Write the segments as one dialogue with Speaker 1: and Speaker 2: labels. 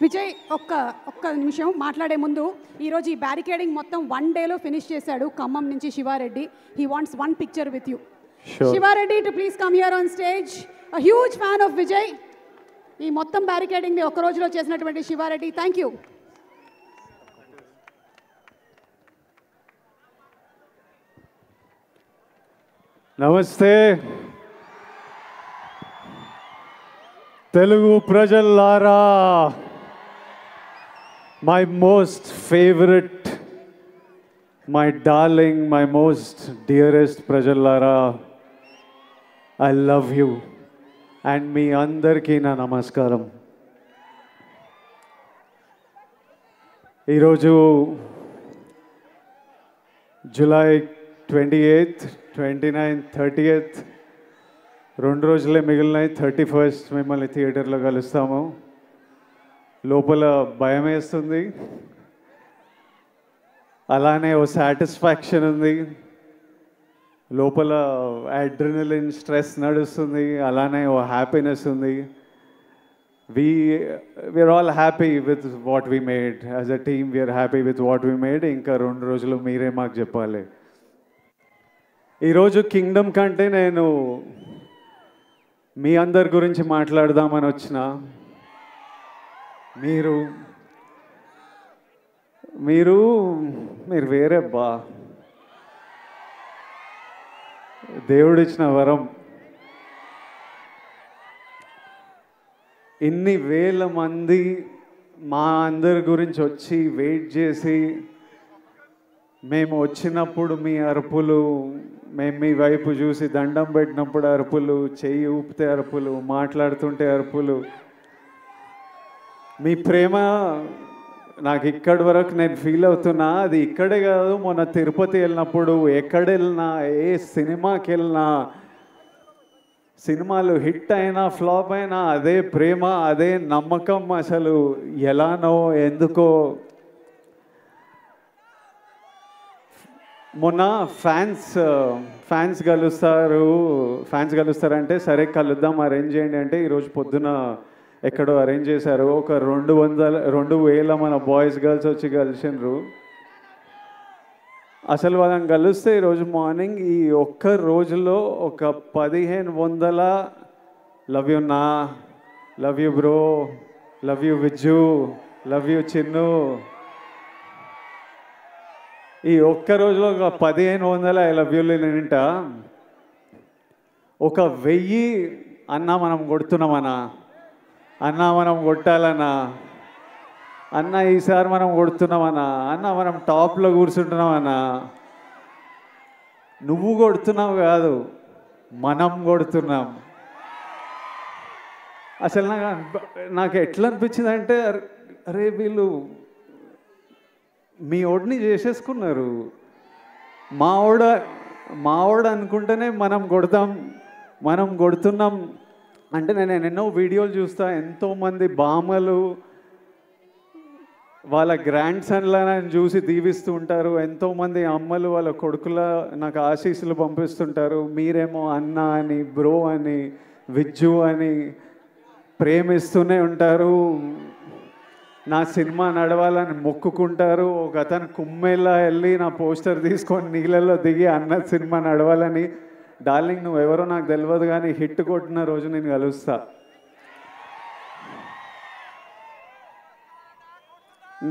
Speaker 1: విజయ్ ఒక్క నిమిషం మాట్లాడే ముందు ఈరోజు ఈ బ్యారికేడింగ్ మొత్తం 1 డేలో ఫినిష్ చేశాడు ఖమ్మం నుంచి Shiva Reddy. He wants 1 picture with you. Shiva Reddy to please come here on stage. A huge fan of Vijay. ఈ మొత్తం బ్యారికేడింగ్ ఒక్క రోజులో చేసినటువంటి శివారెడ్డి, థ్యాంక్ యూ.
Speaker 2: నమస్తే Telugu ప్రజల్లారా, my most favorite, my darling, my most dearest ప్రజల్లారా, I love you and మీ అందరికీ నా నమస్కారం. ఈరోజు జూలై 28th, 29th, 30th 2 రోజులే మిగిలినాయి. 31st మిమ్మల్ని థియేటర్లో కలుస్తాము. లోపల భయం వేస్తుంది, అలానే ఓ సాటిస్ఫాక్షన్ ఉంది. లోపల అడ్రినలిన్ స్ట్రెస్ నడుస్తుంది, అలానే ఓ హ్యాపీనెస్ ఉంది. we're all happy with what we made. As a team we are happy with what we made. ఇంకా 2 రోజులు మీరే మాకు చెప్పాలి. ఈరోజు కింగ్డమ్ కంటే నేను మీ అందరి గురించి మాట్లాడదామని వచ్చిన. మీరు మీరు మీరు వేరే బా, దేవుడిచ్చిన వరం. ఇన్ని వేల మంది మా అందరి గురించి వచ్చి వెయిట్ చేసి, మేము వచ్చినప్పుడు మీ అరుపులు, మేము మీ వైపు చూసి దండం పెట్టినప్పుడు అరుపులు, చెయ్యి ఊపితే అరుపులు, మాట్లాడుతుంటే అరుపులు, మీ ప్రేమ నాకు ఇక్కడి వరకు నేను ఫీల్ అవుతున్నా. అది ఇక్కడే కాదు, మొన్న తిరుపతి వెళ్ళినప్పుడు, ఎక్కడ వెళ్ళినా, ఏ సినిమాకి వెళ్ళినా, సినిమాలు హిట్ అయినా ఫ్లాప్ అయినా అదే ప్రేమ, అదే నమ్మకం. అసలు ఎలానో ఎందుకో. మొన్న ఫ్యాన్స్ కలుస్తారంటే సరే కలుద్దాం, అరేంజ్ చేయండి అంటే ఈరోజు పొద్దున ఎక్కడో అరేంజ్ చేశారు. ఒక 2,000 మన బాయ్స్ గర్ల్స్ వచ్చి కలిసినారు. అసలు వాళ్ళని కలిస్తే ఈరోజు మార్నింగ్ ఈ ఒక్క రోజులో ఒక 1,500 లవ్ యూ నా, love you bro, love you Vijju, love you Chinnu, ఈ ఒక్క రోజులో ఒక 1,500 ఐ లవ్ యూలు నింట. ఒక 1000 అన్నా మనం కొడుతున్నామన్నా, అన్నా మనం కొట్టాలన్నా, అన్న ఈసారి మనం కొడుతున్నామన్నా, అన్న మనం టాప్లో కూర్చుంటున్నామన్నా. నువ్వు కొడుతున్నావు కాదు, మనం కొడుతున్నాం. అసలు నాకు ఎట్లా అనిపించింది అంటే, అరే వీళ్ళు మీ ఓడిని చేసేసుకున్నారు. మావాడు అనుకుంటేనే మనం కొడుతున్నాం అంటే. నేను ఎన్నో వీడియోలు చూస్తా, ఎంతోమంది బామ్మలు వాళ్ళ గ్రాండ్ సన్లను చూసి దీవిస్తూ ఉంటారు. ఎంతోమంది అమ్మలు వాళ్ళ కొడుకుల నాకు ఆశీస్సులు పంపిస్తుంటారు. మీరేమో అన్న అని, బ్రో అని, విజ్జు అని ప్రేమిస్తూనే ఉంటారు. నా సినిమా నడవాలని మొక్కుకుంటారు. ఒక అతను కుమ్మేలా వెళ్ళి నా పోస్టర్ తీసుకొని నీళ్ళల్లో దిగి అన్న సినిమా నడవాలని. డార్లింగ్ నువ్వెవరో నాకు తెలియదు, కానీ హిట్ కొట్టిన రోజు నేను కలుస్తా.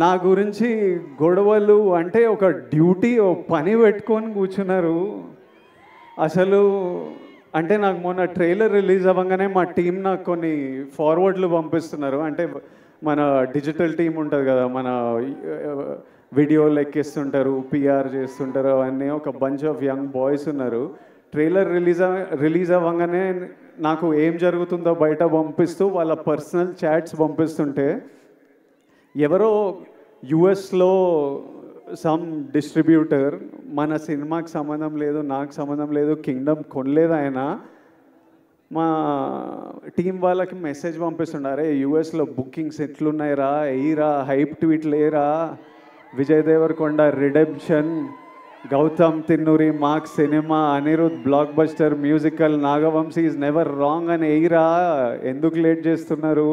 Speaker 2: నా గురించి గొడవలు అంటే ఒక డ్యూటీ, ఓ పని పెట్టుకొని కూర్చున్నారు. అసలు అంటే నాకు మొన్న ట్రైలర్ రిలీజ్ అవ్వగానే మా టీం నాకు కొన్ని ఫార్వర్డ్లు పంపిస్తున్నారు. అంటే మన డిజిటల్ టీం ఉంటుంది కదా, మన వీడియోలు ఎక్కిస్తుంటారు, పిఆర్ చేస్తుంటారు, అవన్నీ ఒక బంచ్ ఆఫ్ యంగ్ బాయ్స్ ఉన్నారు. ట్రైలర్ రిలీజ్ అవ్వగానే నాకు ఏం జరుగుతుందో బయట పంపిస్తూ వాళ్ళ పర్సనల్ చాట్స్ పంపిస్తుంటే, ఎవరో యుఎస్లో సమ్ డిస్ట్రిబ్యూటర్, మన సినిమాకి సంబంధం లేదు, నాకు సంబంధం లేదు, కింగ్డమ్ కొనలేదు ఆయన, మా టీం వాళ్ళకి మెసేజ్ పంపిస్తున్నారు, యుఎస్లో బుకింగ్స్ ఎట్లున్నాయిరా, ఎయిరా, హైప్ ట్వీట్లు లేరా, Vijay Deverakonda redemption, Gautam Tinnanuri mark cinema, Anirudh blockbuster musical, Nagavamsi is never wrong అని ఎయిరా, ఎందుకు లేట్ చేస్తున్నారు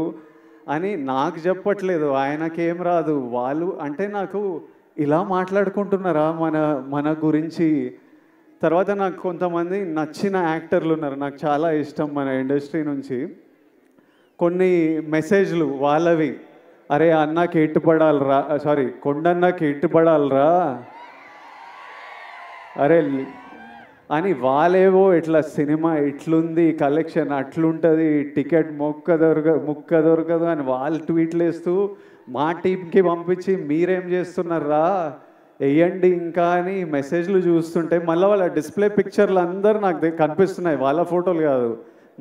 Speaker 2: అని నాకు చెప్పట్లేదు, ఆయనకేం రాదు. వాళ్ళు అంటే నాకు ఇలా మాట్లాడుకుంటున్నారా మన గురించి. తర్వాత నాకు కొంతమంది నచ్చిన యాక్టర్లు ఉన్నారు, నాకు చాలా ఇష్టం మన ఇండస్ట్రీ నుంచి. కొన్ని మెసేజ్లు వాళ్ళవి, అరే అన్నకి ఎట్టుపడాలరా, సారీ కొండన్నకి ఎట్టుపడాలరా అరే అని, వాళ్ళేవో ఇట్లా సినిమా ఇట్లుంది, కలెక్షన్ అట్లుంటుంది, టికెట్ ముక్క దొరకదు అని వాళ్ళు ట్వీట్లు వేస్తూ మా టీంకి పంపించి మీరేం చేస్తున్నారా వేయండి ఇంకా అని మెసేజ్లు చూస్తుంటే, మళ్ళీ వాళ్ళ డిస్ప్లే పిక్చర్లు అందరూ నాకు కనిపిస్తున్నాయి, వాళ్ళ ఫోటోలు కాదు,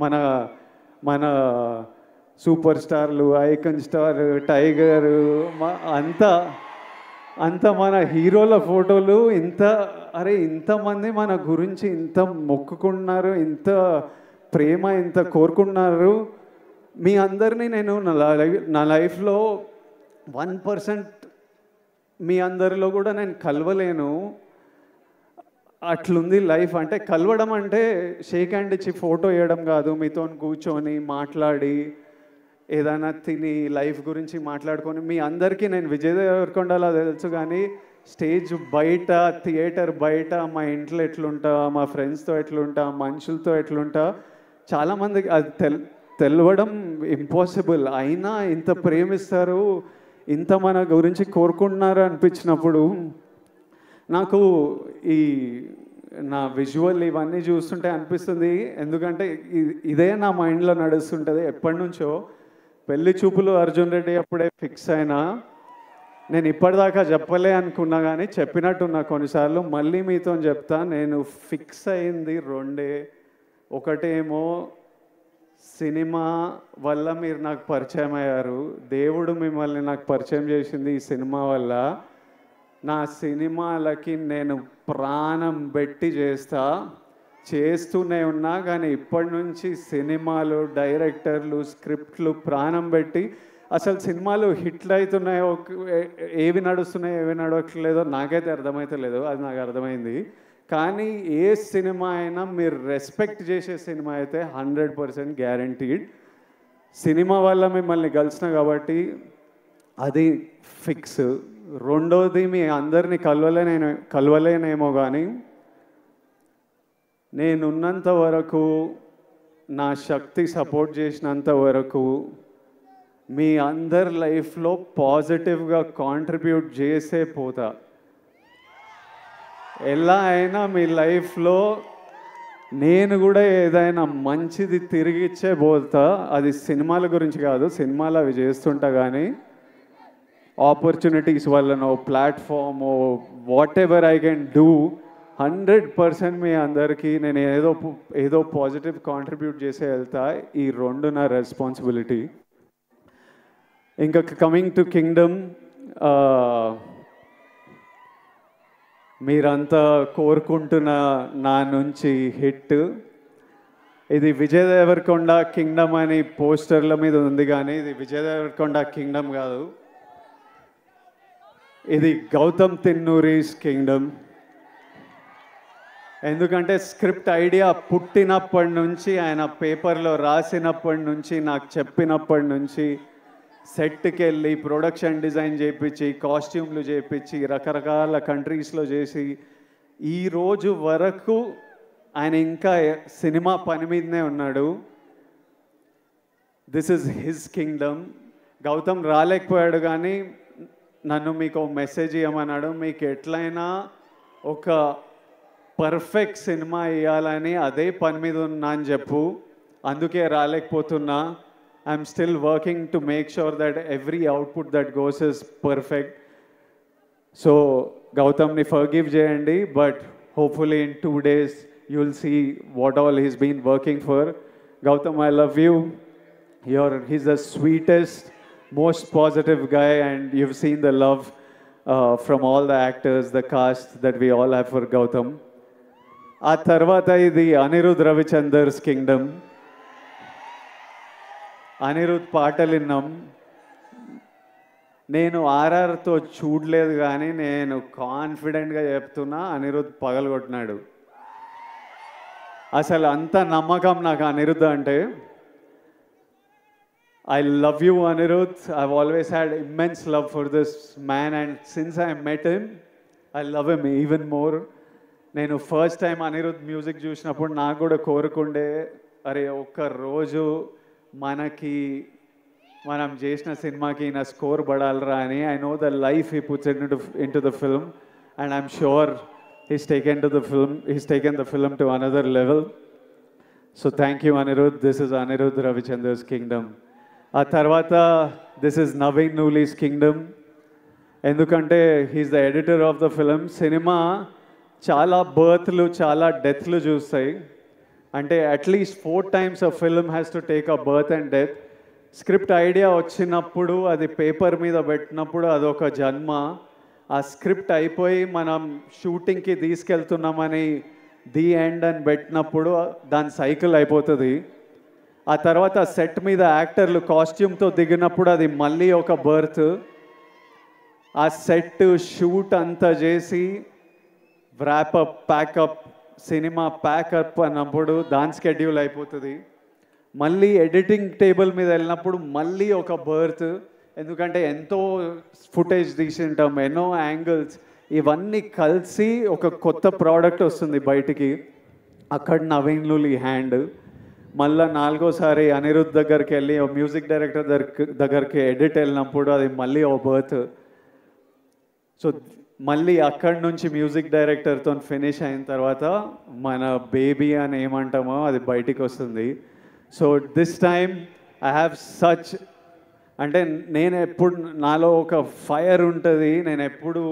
Speaker 2: మన మన సూపర్ స్టార్లు, ఐకన్ స్టార్, టైగర్, అంత మన హీరోల ఫోటోలు. అరే ఇంతమంది మన గురించి ఇంత మొక్కుకున్నారు, ఇంత ప్రేమ ఇంత కోరుకున్నారు. మీ అందరినీ నేను నా లైఫ్లో 1% మీ అందరిలో కూడా నేను కలవలేను. అట్లుంది లైఫ్. అంటే కలవడం అంటే షేక్ హ్యాండ్ ఇచ్చి ఫోటో వేయడం కాదు, మీతో కూర్చొని మాట్లాడి ఏదైనా తిని లైఫ్ గురించి మాట్లాడుకొని. మీ అందరికీ నేను విజయ్ దేవరకొండలా తెలుసు, కానీ స్టేజ్ బయట, థియేటర్ బయట, మా ఇంట్లో ఎట్లుంటా, మా ఫ్రెండ్స్తో ఎట్లుంటా, మనుషులతో ఎట్లుంటా, చాలామందికి అది తెలవడం ఇంపాసిబుల్. అయినా ఇంత ప్రేమిస్తారు, ఇంత మన గురించి కోరుకుంటున్నారు అనిపించినప్పుడు నాకు ఈ నా విజువల్ ఇవన్నీ చూస్తుంటే అనిపిస్తుంది. ఎందుకంటే ఇదే నా మైండ్లో నడుస్తుంటుంది ఎప్పటి నుంచో. పెళ్లి చూపులు అర్జున్ రెడ్డి అప్పుడే ఫిక్స్ అయినా, నేను ఇప్పటిదాకా చెప్పలే అనుకున్నా, కానీ చెప్పినట్టున్నా కొన్నిసార్లు. మళ్ళీ మీతో చెప్తా, నేను ఫిక్స్ అయింది రెండే. ఒకటేమో సినిమా వల్ల మీరు నాకు పరిచయం అయ్యారు, దేవుడు మిమ్మల్ని నాకు పరిచయం చేసింది ఈ సినిమా వల్ల. నా సినిమాలకి నేను ప్రాణం పెట్టి చేస్తూనే ఉన్నా, కానీ ఇప్పటి నుంచి సినిమాలు, డైరెక్టర్లు, స్క్రిప్ట్లు ప్రాణం పెట్టి, అసలు సినిమాలు హిట్లు అవుతున్నాయో, ఏవి నడుస్తున్నాయో ఏవి నడవట్లేదో నాకైతే అర్థమైతలేదు, అది నాకు అర్థమైంది. కానీ ఏ సినిమా అయినా మీరు రెస్పెక్ట్ చేసే సినిమా అయితే 100% గ్యారంటీడ్. సినిమా వల్ల మిమ్మల్ని కలిసిన కాబట్టి అది ఫిక్స్. రెండోది, మీ అందరినీ కలవలేనేమో, కానీ నేనున్నంత వరకు, నా శక్తి సపోర్ట్ చేసినంత వరకు మీ అందరి లైఫ్లో పాజిటివ్గా కాంట్రిబ్యూట్ చేసే పోతా. ఎలా అయినా మీ లైఫ్లో నేను కూడా ఏదైనా మంచిది తిరిగిచ్చే పోతా. అది సినిమాల గురించి కాదు, సినిమాలు అవి చేస్తుంటా, కానీ ఆపర్చునిటీస్ వల్లనో, ప్లాట్ఫామో, whatever I can do, 100% మీ అందరికీ నేను ఏదో పాజిటివ్ కాంట్రిబ్యూట్ చేసే వెళ్తా. ఈ రెండు నా రెస్పాన్సిబిలిటీ. ఇంకా కమింగ్ టు కింగ్డమ్, మీరంతా కోరుకుంటున్న నా నుంచి హిట్. ఇది విజయ్ దేవరకొండ కింగ్డమ్ అని పోస్టర్ల మీద ఉంది, కానీ ఇది విజయ్ దేవరకొండ కింగ్డమ్ కాదు, ఇది గౌతమ్ తిన్నూరీస్ కింగ్డమ్. ఎందుకంటే స్క్రిప్ట్ ఐడియా పుట్టినప్పటి నుంచి, ఆయన పేపర్లో రాసినప్పటి నుంచి, నాకు చెప్పినప్పటి నుంచి, సెట్కి వెళ్ళి ప్రొడక్షన్ డిజైన్ చేయించి, కాస్ట్యూమ్లు చేయించి, రకరకాల కంట్రీస్లో చేసి, ఈరోజు వరకు ఆయన ఇంకా సినిమా పని మీదనే ఉన్నాడు. This is his kingdom. Gautam రాలేకపోయాడు, కానీ నన్ను మీకు మెసేజ్ ఇవ్వమన్నాడు, మీకు ఎట్లయినా ఒక పర్ఫెక్ట్ సినిమా ఇవ్వాలని అదే పని మీద ఉన్నా అని చెప్పు. అందుకే రాలేకపోతున్నా. I'm still working to make sure that every output that goes is perfect. So, Gautamni forgive jayandi, but hopefully in 2 days you'll see what all he's been working for. Gautam, I love you. He's the sweetest, most positive guy, and you've seen the love from all the actors, the cast that we all have for Gautam. ఆ తర్వాత ఇది Anirudh రవిచందర్స్ Kingdom. Anirudh పాటలు విన్నాం. నేను ఆర్ఆర్తో చూడలేదు, కానీ నేను కాన్ఫిడెంట్గా చెప్తున్నా, అనిరుద్ పగలగొట్టినాడు. అసలు అంత నమ్మకం నాకు అనిరుద్ అంటే. I love you, Anirudh. I've always had immense love for this man, and since I met him, I love him even more. నేను ఫస్ట్ టైం అనిరుద్ మ్యూజిక్ చూసినప్పుడు నాకు కూడా కోరుకుండే, అరే ఒక్క రోజు మనకి మనం చేసిన సినిమాకి నా స్కోర్ పడాలరా అని. I know the life he puts in to the film, and I'm sure he's taken the film to another level. So thank you, Anirudh. This is Anirudh Ravichandra's Kingdom. ఆ తర్వాత this is Naveen Nooli's Kingdom. ఎందుకంటే he's the editor of the film. Cinema చాలా బర్త్లు చాలా డెత్లు చూస్తాయి. అంటే at least 4 times a film has to take a birth and death. Script idea వచ్చినప్పుడు అది paper మీద పెట్టినప్పుడు అదొక జన్మ. ఆ స్క్రిప్ట్ అయిపోయి మనం షూటింగ్కి తీసుకెళ్తున్నామని ది ఎండ్ అని పెట్టినప్పుడు దాని సైకిల్ అయిపోతుంది. ఆ తర్వాత సెట్ మీద యాక్టర్లు కాస్ట్యూమ్తో దిగినప్పుడు అది మళ్ళీ ఒక బర్త్. ఆ సెట్ షూట్ అంతా చేసి వ్రాపప్ ప్యాకప్ సినిమా ప్యాకప్ అన్నప్పుడు దాని స్కెడ్యూల్ అయిపోతుంది. మళ్ళీ ఎడిటింగ్ టేబుల్ మీద వెళ్ళినప్పుడు మళ్ళీ ఒక బర్త్. ఎందుకంటే ఎంతో ఫుటేజ్ తీసింటాం, ఎన్నో యాంగిల్స్, ఇవన్నీ కలిసి ఒక కొత్త ప్రోడక్ట్ వస్తుంది బయటికి. అక్కడ నవీన్ నూలి హ్యాండ్. మళ్ళీ 4వసారి అనిరుద్ దగ్గరికి వెళ్ళి మ్యూజిక్ డైరెక్టర్ దగ్గరికి ఎడిట్ వెళ్ళినప్పుడు అది మళ్ళీ ఓ బర్త్. సో మళ్ళీ అక్కడి నుంచి మ్యూజిక్ డైరెక్టర్తో ఫినిష్ అయిన తర్వాత మన బేబీ అని ఏమంటామో అది బయటికి వస్తుంది. So this time I have such, అంటే నేను ఎప్పుడు నాలో ఒక ఫైర్ ఉంటుంది, నేను ఎప్పుడు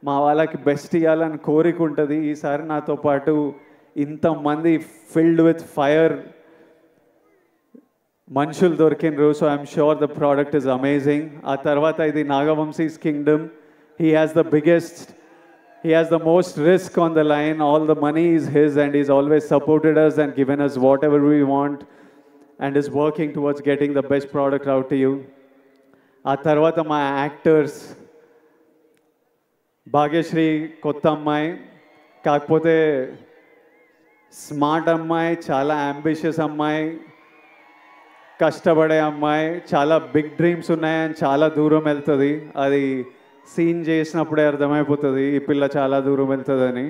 Speaker 2: మా వాళ్ళకి బెస్ట్ ఇవ్వాలని కోరిక ఉంటుంది. ఈసారి నాతో పాటు ఇంతమంది ఫిల్డ్ విత్ ఫైర్ మనుషులు దొరికినరు. So I'm sure the product is amazing. ఆ తర్వాత ఇది Nagavamsi's kingdom. He has the most risk on the line. All the money is his, and he's always supported us and given us whatever we want, and is working towards getting the best product out to you. ఆ తర్వాత మా actors, Bhagyashree కొత్త అమ్మాయి, కాకపోతే smart అమ్మాయి, చాలా ambitious అమ్మాయి, కష్టపడే అమ్మాయి, చాలా బిగ్ డ్రీమ్స్ ఉన్నాయని చాలా దూరం వెళ్తుంది. అది సీన్ చేసినప్పుడే అర్థమైపోతుంది ఈ పిల్ల చాలా దూరం వెళ్తుందని.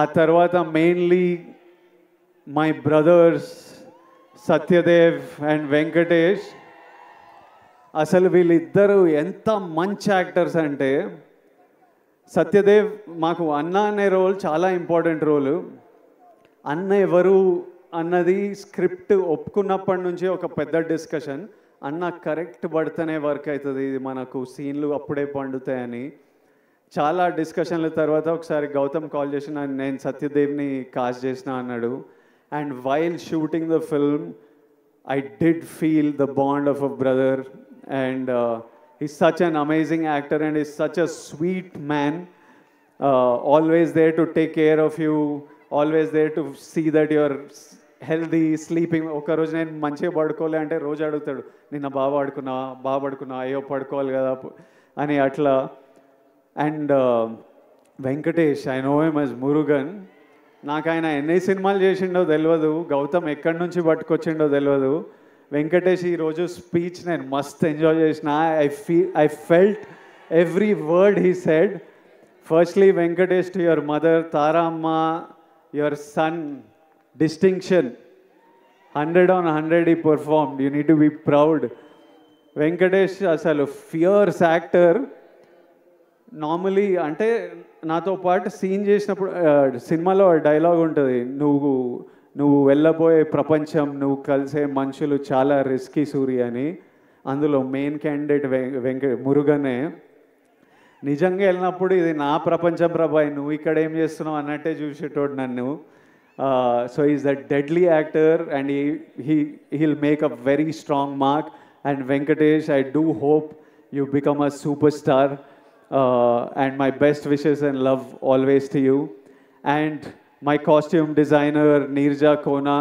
Speaker 2: ఆ తర్వాత mainly my brothers Satyadev and Venkatesh. అసలు వీళ్ళిద్దరూ ఎంత మంచి యాక్టర్స్ అంటే, సత్యదేవ్ మాకు అన్న అనే రోల్ చాలా ఇంపార్టెంట్ రోలు. అన్న ఎవరు అన్నది స్క్రిప్ట్ ఒప్పుకున్నప్పటి నుంచి ఒక పెద్ద డిస్కషన్. అన్న కరెక్ట్ పడితేనే వర్క్ అవుతుంది, ఇది మనకు సీన్లు అప్పుడే పండుతాయని చాలా డిస్కషన్ల తర్వాత ఒకసారి గౌతమ్ కాల్ చేసి నేను సత్యదేవ్ని కాస్ట్ చేసిన అన్నాడు. And while shooting the film I did feel the bond of a brother. And he's such an amazing actor and he's such a sweet man, always there to take care of you, always there to see that you're healthy, sleeping. ఒక రోజు నేను మంచిగా పడుకోలే అంటే రోజు అడుగుతాడు, నిన్న బాగా పడుకున్నా అయ్యో పడుకోవాలి కదా అని అట్లా. And Venkatesh, I know him as Murugan. నాకు ఆయన ఎన్ని సినిమాలు చేసిండో తెలియదు, గౌతమ్ ఎక్కడి నుంచి పట్టుకొచ్చిండో తెలియదు. వెంకటేష్ ఈరోజు స్పీచ్ నేను మస్త్ ఎంజాయ్ చేసిన. I felt every word he said. Firstly Venkatesh, to your mother Tara అమ్మ, your son distinction, 100 on 100 he performed. You need to be proud. Venkatesh అసలు ఫియర్స్ యాక్టర్. నార్మలీ అంటే నాతో పాటు సీన్ చేసినప్పుడు సినిమాలో డైలాగ్ ఉంటుంది, నువ్వు వెళ్ళబోయే ప్రపంచం, నువ్వు కలిసే మనుషులు చాలా రిస్కీ సూర్య అని. అందులో మెయిన్ క్యాండిడేట్ మురుగనే. నిజంగా వెళ్ళినప్పుడు ఇది నా ప్రపంచం ప్రభాయ్, నువ్వు ఇక్కడ ఏం చేస్తున్నావు అన్నట్టే చూసేటోడు నన్ను. So he's a deadly actor and he'll make a very strong mark. And Venkatesh, I do hope you become a superstar, and my best wishes and love always to you. And my costume designer Neerja Kona,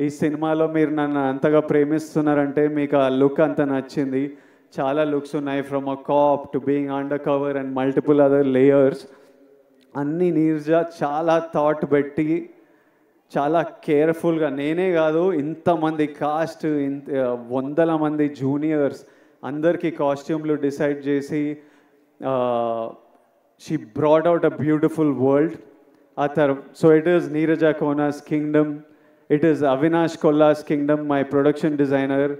Speaker 2: ఈ సినిమాలో మీరు నన్ను అంతగా ప్రేమిస్తున్నారంటే మీకు ఆ look అంత నచ్చింది. చాలా లుక్స్ ఉన్నాయి, from a cap to being under cover and multiple other layers. అన్నీ నీర్జా చాలా థాట్ పెట్టి చాలా కేర్ఫుల్గా, నేనే కాదు ఇంతమంది కాస్ట్, వందల మంది జూనియర్స్ అందరికీ కాస్ట్యూమ్లు డిసైడ్ చేసి she brought out a beautiful world. So it is Neeraja Kona's kingdom, it is Avinash Kolla's kingdom, my production designer.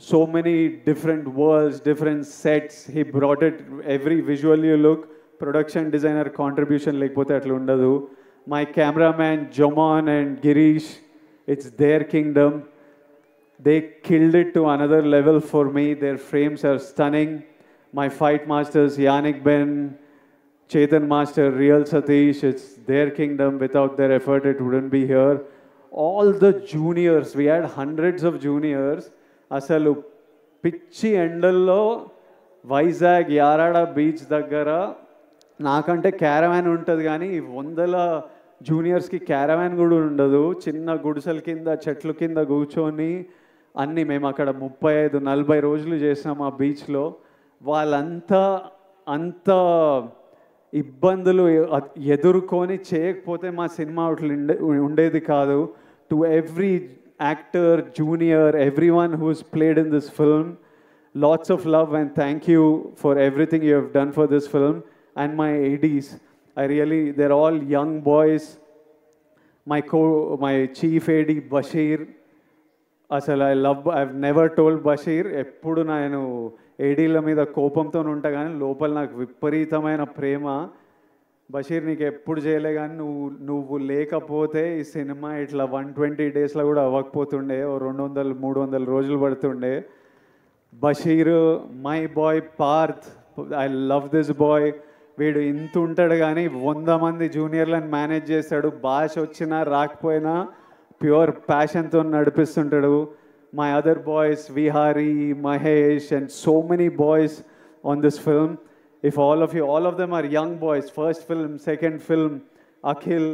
Speaker 2: So many different worlds, different sets. He brought it, every visual you look, production designer contribution lekapothe atla undadu. My cameraman Jomon and Girish, it's their kingdom. They killed it to another level for me. Their frames are stunning. My fight masters Yannick Ben, Chetan Master, Real Satish, it's their kingdom. Without their effort it wouldn't be here. All the juniors, we had hundreds of juniors. అసలు పిచ్చి ఎండల్లో Vizag Yarada beach దగ్గర నాకంటే caravan ఉంటుంది కానీ వందల జూనియర్స్కి caravan కూడా ఉండదు. చిన్న గుడిసెల కింద చెట్ల కింద కూర్చొని అన్నీ మేము అక్కడ 35-40 రోజులు చేసినాం ఆ బీచ్లో. వాళ్ళంతా అంత ఇబ్బందులు ఎదుర్కొని చేయకపోతే మా సినిమా ఉండేది కాదు. To every actor, junior, everyone who's played in this film, lots of love and thank you for everything you have done for this film. And my ADs, they're all young boys. My chief AD Bashir, I've never told Bashir, eppudu nenu ADల మీద కోపంతో ఉంటా కానీ లోపల నాకు విపరీతమైన ప్రేమ. బషీర్ నీకు ఎప్పుడు చేయలే కానీ నువ్వు లేకపోతే ఈ సినిమా ఇట్లా 120 డేస్లో కూడా అవ్వకపోతుండే, 200-300 రోజులు పడుతుండే. Basheer, my boy Parth, I love this boy. వీడు ఇంత ఉంటాడు కానీ 100 మంది జూనియర్లను మేనేజ్ చేస్తాడు. భాష వచ్చినా రాకపోయినా ప్యూర్ ప్యాషన్తో నడిపిస్తుంటాడు. My other boys Vihari, Mahesh and so many boys on this film. If all of them are young boys, first film, second film, Akhil,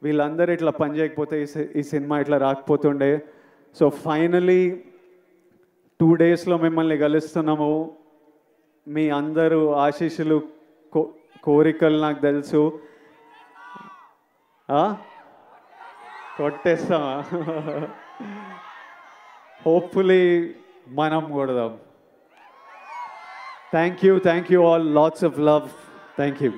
Speaker 2: వీళ్ళందరూ ఇట్లా పని చేయకపోతే ఈ సినిమా ఇట్లా రాకపోతుండే. సో ఫైనలీ 2 డేస్లో మిమ్మల్ని కలుస్తున్నాము. మీ అందరూ ఆశీస్సులు, కోరికలు నాకు తెలుసు. కొట్టేస్తామా? హోప్ఫుల్లీ మనం కొడదాం. Thank you all. Lots of love. Thank you.